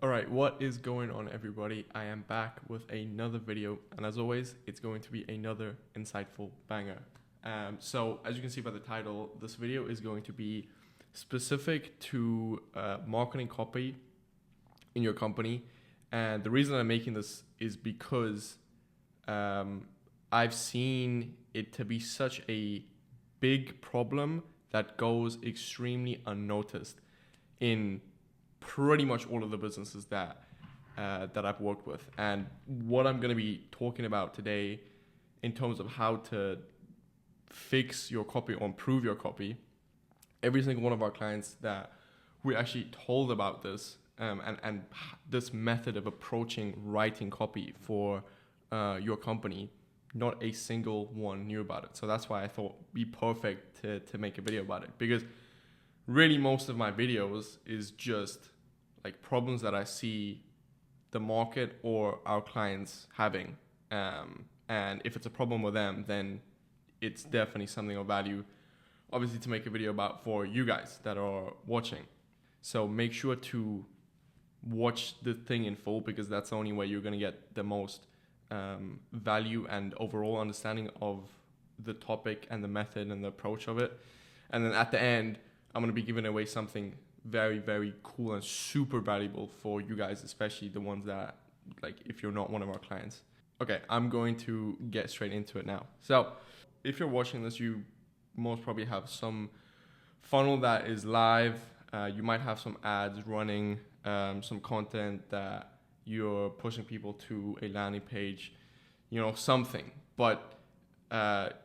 All right, what is going on, everybody? I am back with another video, and as always, it's going to be another insightful banger. So, as you can see by the title, this video is going to be specific to marketing copy in your company, and the reason I'm making this is because I've seen it to be such a big problem that goes extremely unnoticed in pretty much all of the businesses that I've worked with. And what I'm going to be talking about today in terms of how to fix your copy or improve your copy, every single one of our clients that we actually told about this and this method of approaching writing copy for your company, not a single one knew about it. So that's why I thought it'd be perfect to make a video about it, because really most of my videos is just like problems that I see the market or our clients having. And if it's a problem with them, then it's definitely something of value, obviously, to make a video about for you guys that are watching. So make sure to watch the thing in full, because that's the only way you're going to get the most value and overall understanding of the topic and the method and the approach of it. And then at the end, I'm going to be giving away something very, very cool and super valuable for you guys, especially the ones that, like, if you're not one of our clients. Okay, I'm going to get straight into it now. So if you're watching this, you most probably have some funnel that is live. You might have some ads running, some content that you're pushing people to a landing page, something. But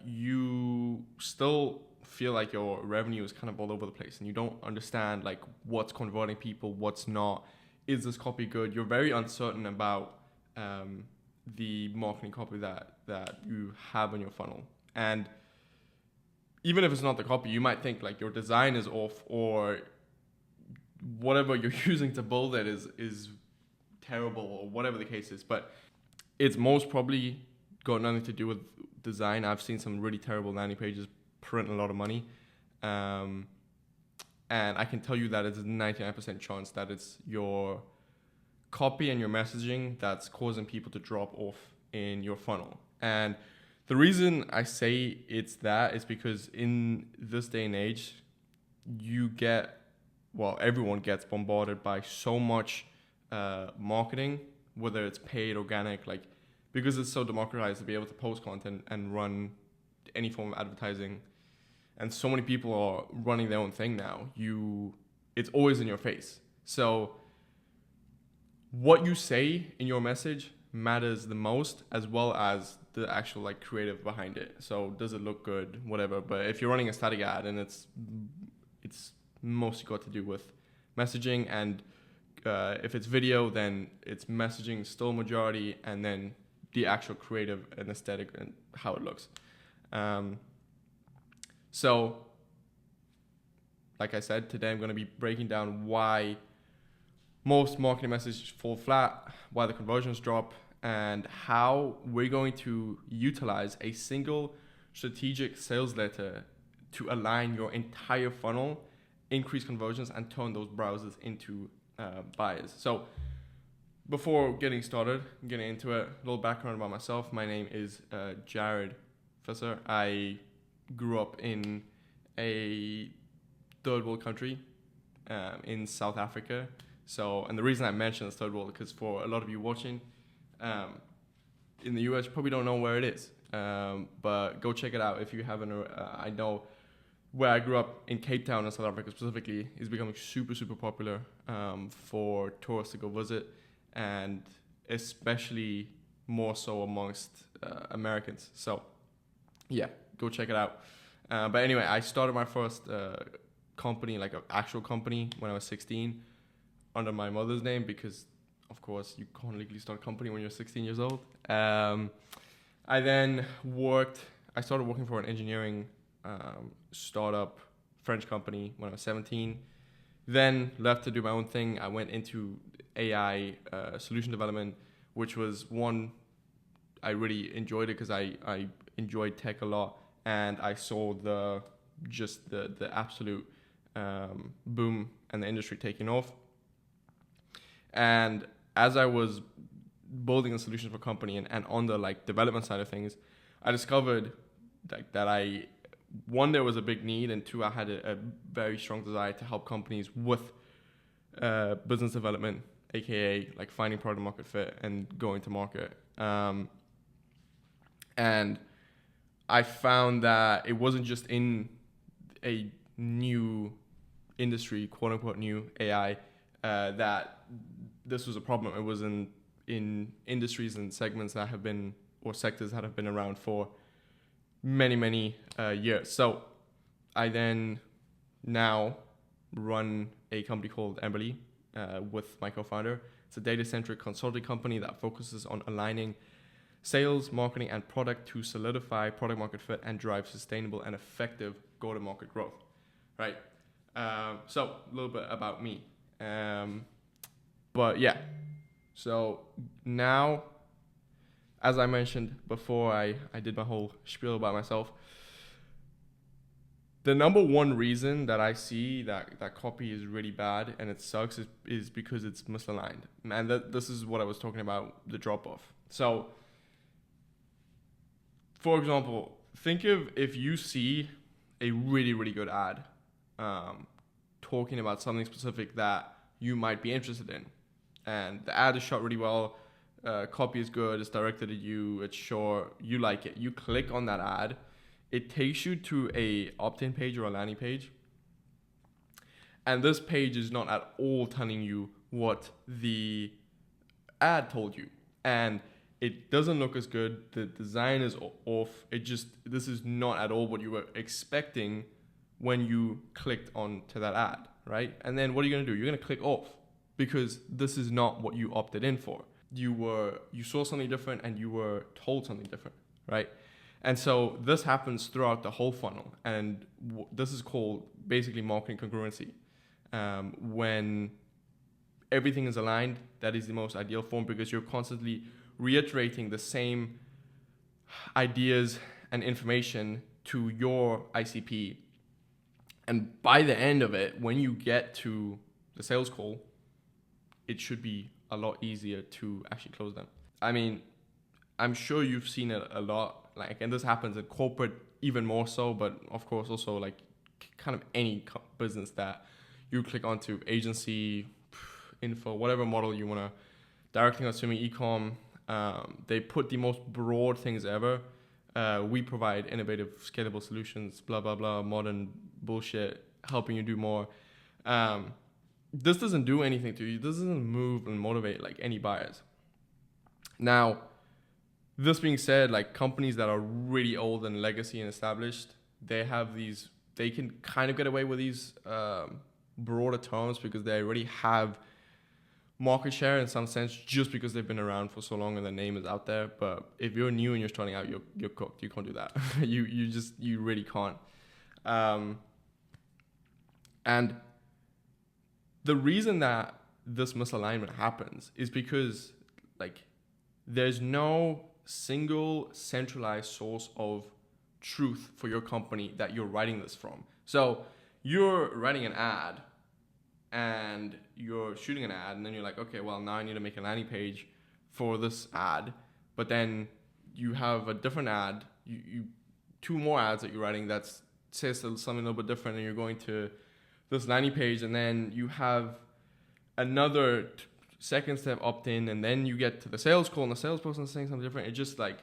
you still feel like your revenue is kind of all over the place and you don't understand like what's converting people, what's not. Is this copy good? You're very uncertain about the marketing copy that you have in your funnel. And even if it's not the copy, you might think like your design is off, or whatever you're using to build it is terrible, or whatever the case is. But it's most probably got nothing to do with design. I've seen some really terrible landing pages print a lot of money, and I can tell you that it's a 99% chance that it's your copy and your messaging that's causing people to drop off in your funnel. And the reason I say it's that is because in this day and age, everyone gets bombarded by so much marketing, whether it's paid, organic, like, because it's so democratized to be able to post content and run any form of advertising, and so many people are running their own thing now. It's always in your face. So what you say in your message matters the most, as well as the actual like creative behind it. So does it look good, whatever. But if you're running a static ad, and it's mostly got to do with messaging, and if it's video, then it's messaging still majority, and then the actual creative and aesthetic and how it looks. So like I said, today I'm going to be breaking down why most marketing messages fall flat, why the conversions drop, and how we're going to utilize a single strategic sales letter to align your entire funnel, increase conversions, and turn those browsers into buyers. So before getting started, getting into it, a little background about myself. My name is Jared Fisser. I grew up in a third world country in South Africa. So, and the reason I mention this third world, because for a lot of you watching in the US, you probably don't know where it is. But go check it out if you haven't. I know where I grew up in Cape Town in South Africa specifically is becoming super, super popular for tourists to go visit, and especially more so amongst Americans. So yeah, go check it out. But anyway, I started my first company, like an actual company, when I was 16 under my mother's name, because of course you can't legally start a company when you're 16 years old. I started working for an engineering startup French company when I was 17, then left to do my own thing. I went into AI solution development, which was one, I really enjoyed it because I enjoyed tech a lot, and I saw the absolute boom and the industry taking off. And as I was building a solution for a company and on the like development side of things, I discovered like that one, there was a big need, and two, I had a very strong desire to help companies with business development, aka like finding product market fit and going to market. And I found that it wasn't just in a new industry, quote unquote new AI, that this was a problem. It was in industries and segments that have been, or sectors that have been around for many years. So I then now run a company called Emberly with my co-founder. It's a data-centric consulting company that focuses on aligning sales, marketing, and product to solidify product market fit and drive sustainable and effective go-to-market growth, right? So a little bit about me. But yeah, so now, as I mentioned before, I did my whole spiel about myself. The number one reason that I see that copy is really bad and it sucks is because it's misaligned. And this is what I was talking about, the drop-off. So, for example, think of if you see a really good ad talking about something specific that you might be interested in. And the ad is shot really well, copy is good, it's directed at you, it's short, you like it. You click on that ad, it takes you to a opt-in page or a landing page. And this page is not at all telling you what the ad told you. And it doesn't look as good. The design is off. This is not at all what you were expecting when you clicked onto that ad, right? And then what are you going to do? You're going to click off because this is not what you opted in for. You saw something different and you were told something different, right? And so this happens throughout the whole funnel. And this is called basically marketing congruency. When everything is aligned, that is the most ideal form because you're constantly reiterating the same ideas and information to your ICP. And by the end of it, when you get to the sales call, it should be a lot easier to actually close them. I mean, I'm sure you've seen it a lot, like, and this happens in corporate even more so, but of course also like kind of any business that you click onto, agency, info, whatever model you want to, direct consuming, e-com, they put the most broad things ever. We provide innovative, scalable solutions, blah, blah, blah, modern bullshit, helping you do more. This doesn't do anything to you. This doesn't move and motivate like any buyers. Now, this being said, like companies that are really old and legacy and established, they can kind of get away with these broader terms because they already have market share in some sense just because they've been around for so long and the name is out there. But if you're new and you're starting out, you're cooked. You can't do that. you really can't. And the reason that this misalignment happens is because like there's no single centralized source of truth for your company that you're writing this from. So you're writing an ad and you're shooting an ad and then you're like, okay, well now I need to make a landing page for this ad. But then you have a different ad, you two more ads that you're writing that says something a little bit different, and you're going to this landing page and then you have another second step opt-in, and then you get to the sales call and the salesperson is saying something different. It's just like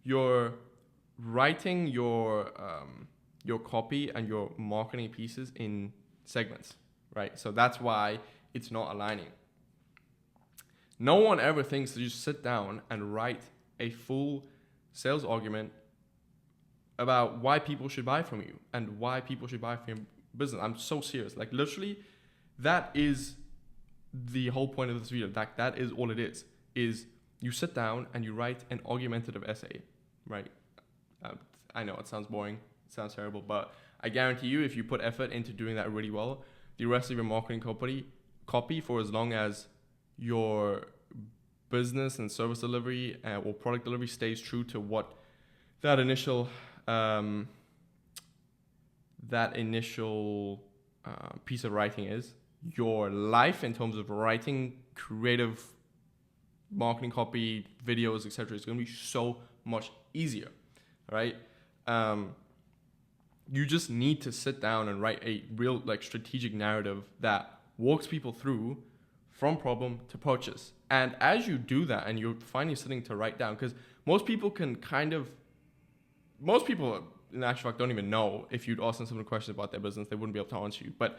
you're writing your copy and your marketing pieces in segments, right? So that's why it's not aligning. No one ever thinks to just sit down and write a full sales argument about why people should buy from you and why people should buy from your business. I'm so serious. Like literally, that is the whole point of this video. That is all it is you sit down and you write an argumentative essay, right? I know it sounds boring, it sounds terrible, but I guarantee you if you put effort into doing that really well, the rest of your marketing copy for as long as your business and service delivery or product delivery stays true to what that initial piece of writing is, your life in terms of writing creative marketing copy, videos, etc. It's going to be so much easier, right? You just need to sit down and write a real like strategic narrative that walks people through from problem to purchase. And as you do that, and you're finally sitting to write down, because most people in actual fact don't even know. If you'd ask them some questions about their business, they wouldn't be able to answer you. But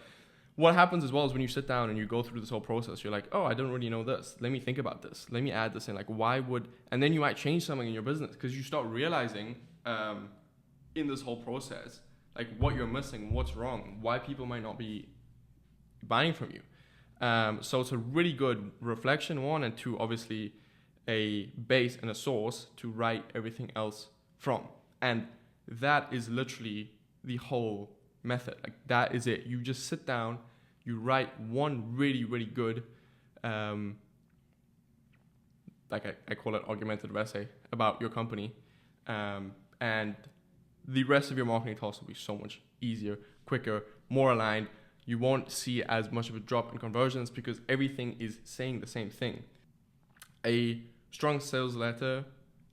what happens as well is when you sit down and you go through this whole process, you're like, oh, I don't really know this. Let me think about this. Let me add this in. Like, and then you might change something in your business because you start realizing in this whole process, like what you're missing, what's wrong, why people might not be buying from you. So it's a really good reflection, one, and two, obviously a base and a source to write everything else from. And that is literally the whole method. Like that is it. You just sit down, you write one really, really good, like I call it argumentative essay about your company. And the rest of your marketing tasks will be so much easier, quicker, more aligned. You won't see as much of a drop in conversions because everything is saying the same thing. A strong sales letter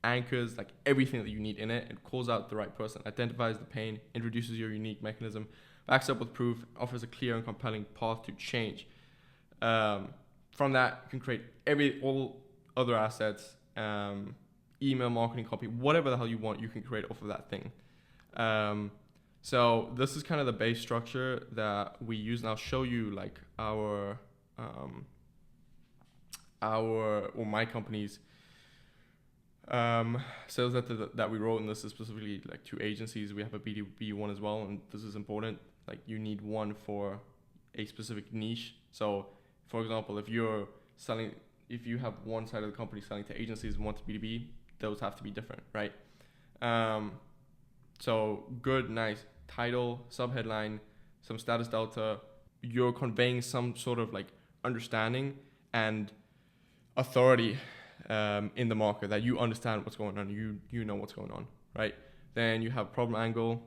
anchors like everything that you need in it. It calls out the right person, identifies the pain, introduces your unique mechanism, backs up with proof, offers a clear and compelling path to change. From that, you can create all other assets, email, marketing, copy, whatever the hell you want, you can create off of that thing. So this is kind of the base structure that we use, and I'll show you like my company's sales letter that we wrote, and this is specifically like to agencies. We have a B2B one as well, and this is important. Like you need one for a specific niche. So for example, if you have one side of the company selling to agencies and one to B2B, those have to be different, right? So good, nice title, subheadline, some status delta. You're conveying some sort of like understanding and authority in the market, that you understand what's going on, you know what's going on, right? Then you have problem angle.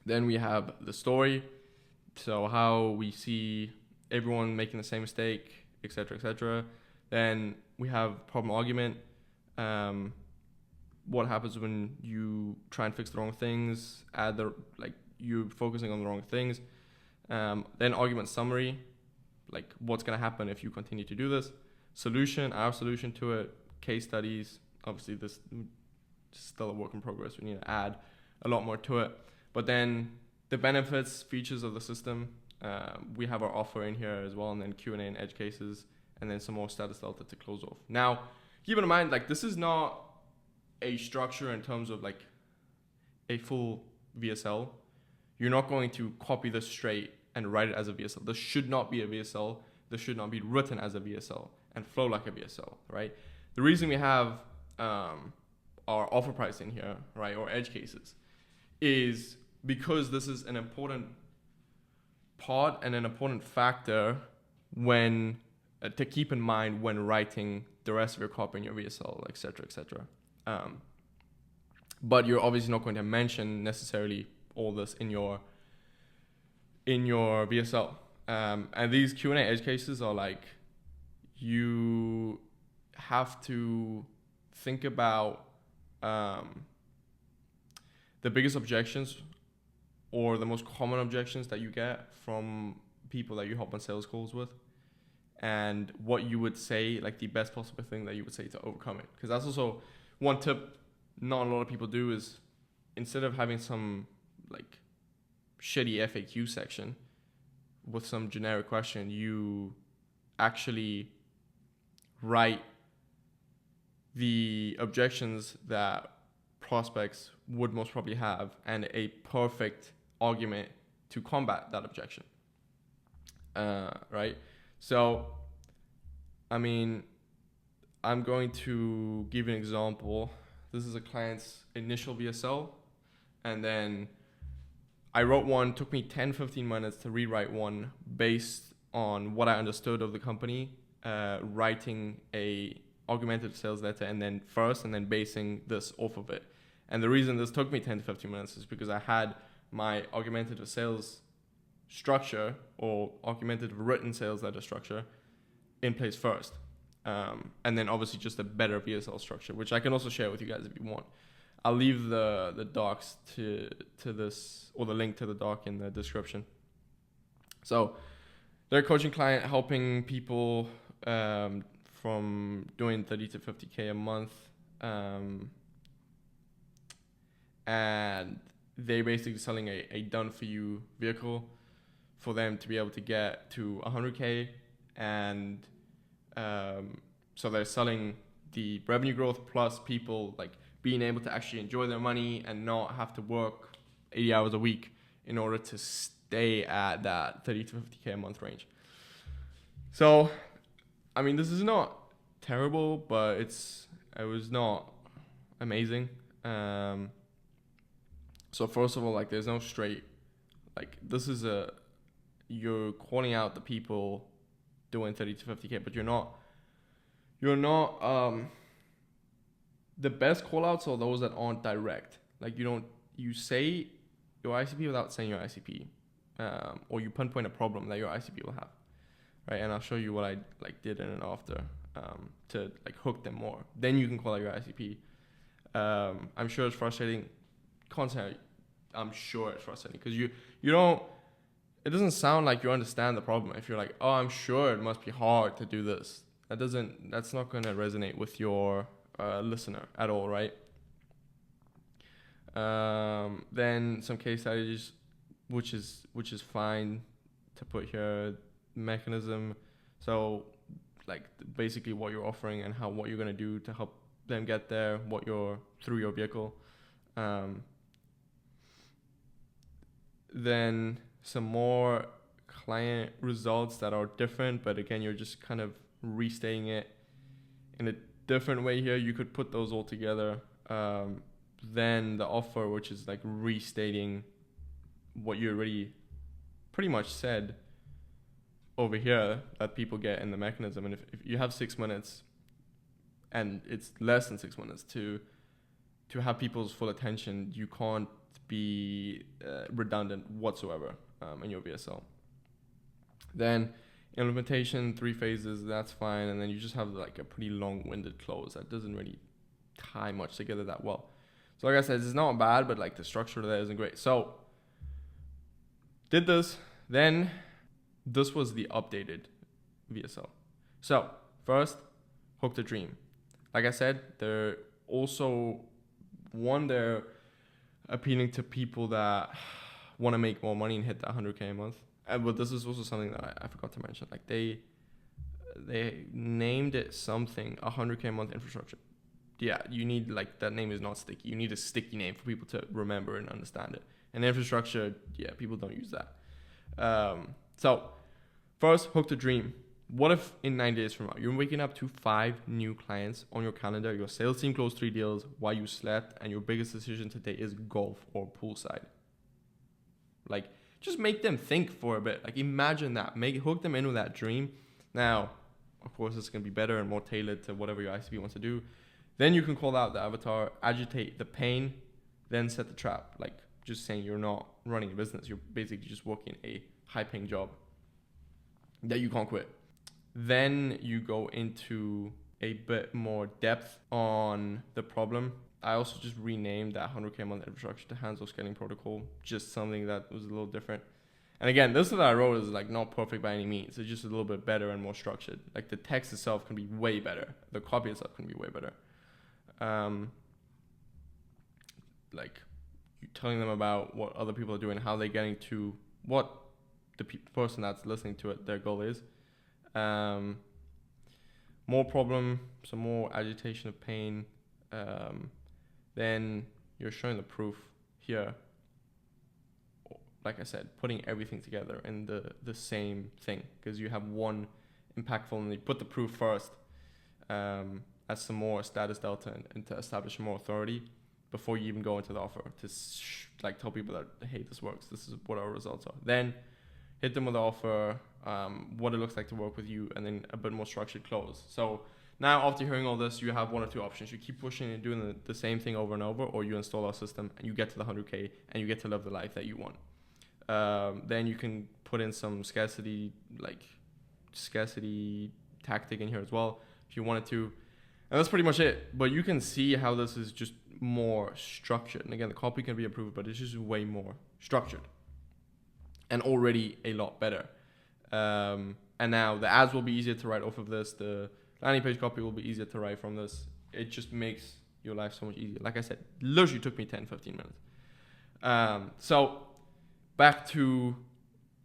Then we have the story, so how we see everyone making the same mistake, etc., etc. Then we have problem argument. What happens when you try and fix the wrong things? You're focusing on the wrong things. Then argument summary, like what's gonna happen if you continue to do this. Solution, our solution to it. Case studies. Obviously, this is still a work in progress. We need to add a lot more to it. But then the benefits, features of the system. We have our offer in here as well, and then Q&A and edge cases, and then some more status delta to close off. Now, keep in mind, like this is not a structure in terms of like a full VSL. You're not going to copy this straight and write it as a VSL. This should not be a VSL. This should not be written as a VSL and flow like a VSL, right? The reason we have our offer price in here, right, or edge cases, is because this is an important part and an important factor when to keep in mind when writing the rest of your copy in your VSL, etc., etc. But you're obviously not going to mention necessarily all this in your VSL. And these Q&A edge cases are like, you have to think about the biggest objections or the most common objections that you get from people that you hop on sales calls with, and what you would say, like the best possible thing that you would say to overcome it. Because that's also one tip not a lot of people do, is instead of having some like shitty FAQ section with some generic question, you actually write the objections that prospects would most probably have and a perfect argument to combat that objection. Right? So, I mean, I'm going to give you an example. This is a client's initial VSL, and then I wrote one, took me 10-15 minutes to rewrite one based on what I understood of the company, writing a augmented sales letter and then basing this off of it. And the reason this took me 10 to 15 minutes is because I had my augmentative sales structure or augmentative written sales letter structure in place first. And then obviously just a better VSL structure, which I can also share with you guys if you want. I'll leave the docs to this, or the link to the doc in the description. So they're a coaching client helping people from doing 30 to 50K a month. And they're basically selling a done for you vehicle for them to be able to get to 100K. And so they're selling the revenue growth plus people like being able to actually enjoy their money and not have to work 80 hours a week in order to stay at that 30 to 50K a month range. So, I mean, this is not terrible, but it was not amazing. So first of all, like, there's no straight, like, you're calling out the people doing 30 to 50K, but you're not, the best call outs are those that aren't direct. Like, you say your ICP without saying your ICP, or you pinpoint a problem that your ICP will have, right? And I'll show you what I like did in and after, to like hook them more. Then you can call out your ICP. I'm sure it's frustrating. Content, I'm sure it's frustrating because you don't. It doesn't sound like you understand the problem. If you're like, oh, I'm sure it must be hard to do this. That's not going to resonate with your listener at all, right? Then some case studies, which is fine to put here. Mechanism, so like basically what you're offering and what you're going to do to help them get there, through your vehicle. Then some more client results that are different, but again, you're just kind of restating it in a different way here. You could put those all together. Then the offer, which is like restating what you already pretty much said over here that people get in the mechanism. And if you have 6 minutes and it's less than 6 minutes to have people's full attention, you can't be redundant whatsoever in your VSL. Then implementation, 3 phases, that's fine. And then you just have like a pretty long-winded close that doesn't really tie much together that well. So like I said, it's not bad, but like the structure there isn't great. So did this, then this was the updated VSL. So first, Hook the Dream. Like I said, they're appealing to people that want to make more money and hit that 100K a month. But this is also something that I forgot to mention. Like they named it something, 100K a month infrastructure. Yeah, you need, like, that name is not sticky. You need a sticky name for people to remember and understand it. And infrastructure, yeah, people don't use that. So first, Hook the Dream. What if in 9 days from now, you're waking up to 5 new clients on your calendar, your sales team closed 3 deals while you slept, and your biggest decision today is golf or poolside? Like, just make them think for a bit. Like, imagine that. Hook them in with that dream. Now, of course, it's going to be better and more tailored to whatever your ICP wants to do. Then you can call out the avatar, agitate the pain, then set the trap. Like, just saying you're not running a business. You're basically just working a high-paying job that you can't quit. Then you go into a bit more depth on the problem. I also just renamed that 100K a month infrastructure to Hanzo Scaling Protocol, just something that was a little different. And again, this that I wrote is like not perfect by any means. It's just a little bit better and more structured. Like the text itself can be way better. The copy itself can be way better. Like you telling them about what other people are doing, how they're getting to what the person that's listening to it, their goal is. More problem, some more agitation of pain. Then you're showing the proof here. Like I said, putting everything together in the same thing, because you have one impactful and you put the proof first as some more status delta and to establish more authority before you even go into the offer to like tell people that, hey, this works. This is what our results are. Then hit them with the offer, what it looks like to work with you, and then a bit more structured close. So now after hearing all this, you have one or two options. You keep pushing and doing the same thing over and over, or you install our system and you get to the 100K and you get to live the life that you want. Then you can put in some scarcity tactic in here as well if you wanted to. And that's pretty much it. But you can see how this is just more structured. And again, the copy can be improved, but it's just way more structured and already a lot better. And now the ads will be easier to write off of this. The landing page copy will be easier to write from this. It just makes your life so much easier. Like I said, literally took me 10-15 minutes. So back to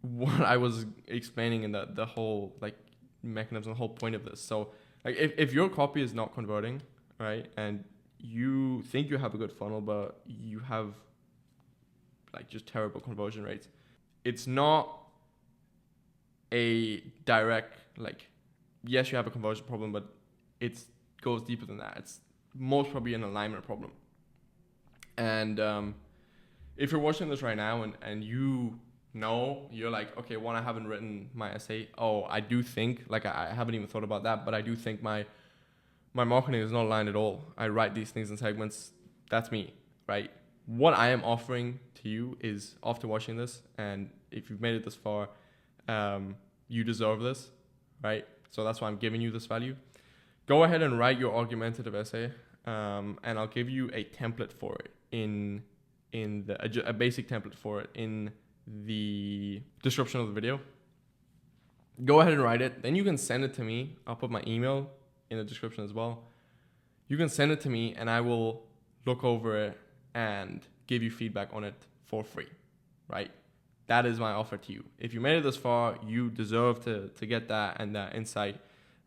what I was explaining in the whole like mechanism, the whole point of this. So like if your copy is not converting, right, and you think you have a good funnel, but you have like just terrible conversion rates, it's not a direct, like, yes, you have a conversion problem, but it goes deeper than that. It's most probably an alignment problem. And if you're watching this right now and you know, you're like, okay, one, I haven't written my essay. Oh, I do think, like, I haven't even thought about that, but I do think my marketing is not aligned at all. I write these things in segments. That's me, right? What I am offering to you is, after watching this, and if you've made it this far, you deserve this, right? So that's why I'm giving you this value. Go ahead and write your argumentative essay, and I'll give you a template for it a basic template for it in the description of the video. Go ahead and write it. Then you can send it to me. I'll put my email in the description as well. You can send it to me, and I will look over it and give you feedback on it for free, right? That is my offer to you. If you made it this far, you deserve to get that and that insight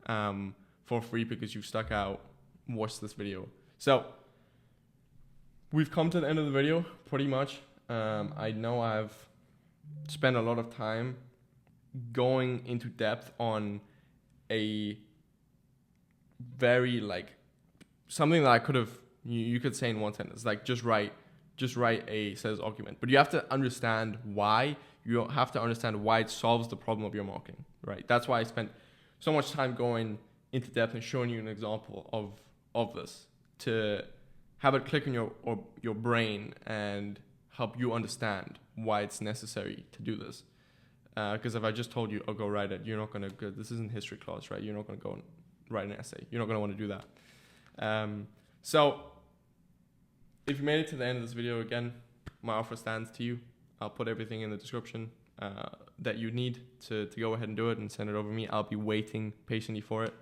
for free because you've stuck out, watched this video. So we've come to the end of the video, pretty much. I know I've spent a lot of time going into depth on a very, like, something that I could have, you could say in one sentence, like just write a sales argument. But you have to understand why. You have to understand why it solves the problem of your marketing, right? That's why I spent so much time going into depth and showing you an example of this, to have it click in your brain and help you understand why it's necessary to do this. Because if I just told you, oh, go write it, you're not going to, this isn't history class, right? You're not going to go and write an essay. You're not going to want to do that. So if you made it to the end of this video, again, my offer stands to you. I'll put everything in the description that you need to go ahead and do it and send it over to me. I'll be waiting patiently for it.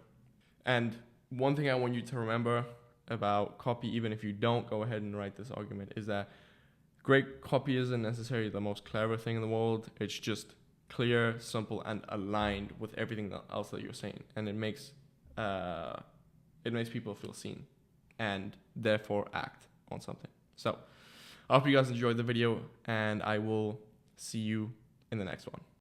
And one thing I want you to remember about copy, even if you don't go ahead and write this argument, is that great copy isn't necessarily the most clever thing in the world. It's just clear, simple, and aligned with everything else that you're saying. And it makes people feel seen and therefore act on something. So I hope you guys enjoyed the video, and I will see you in the next one.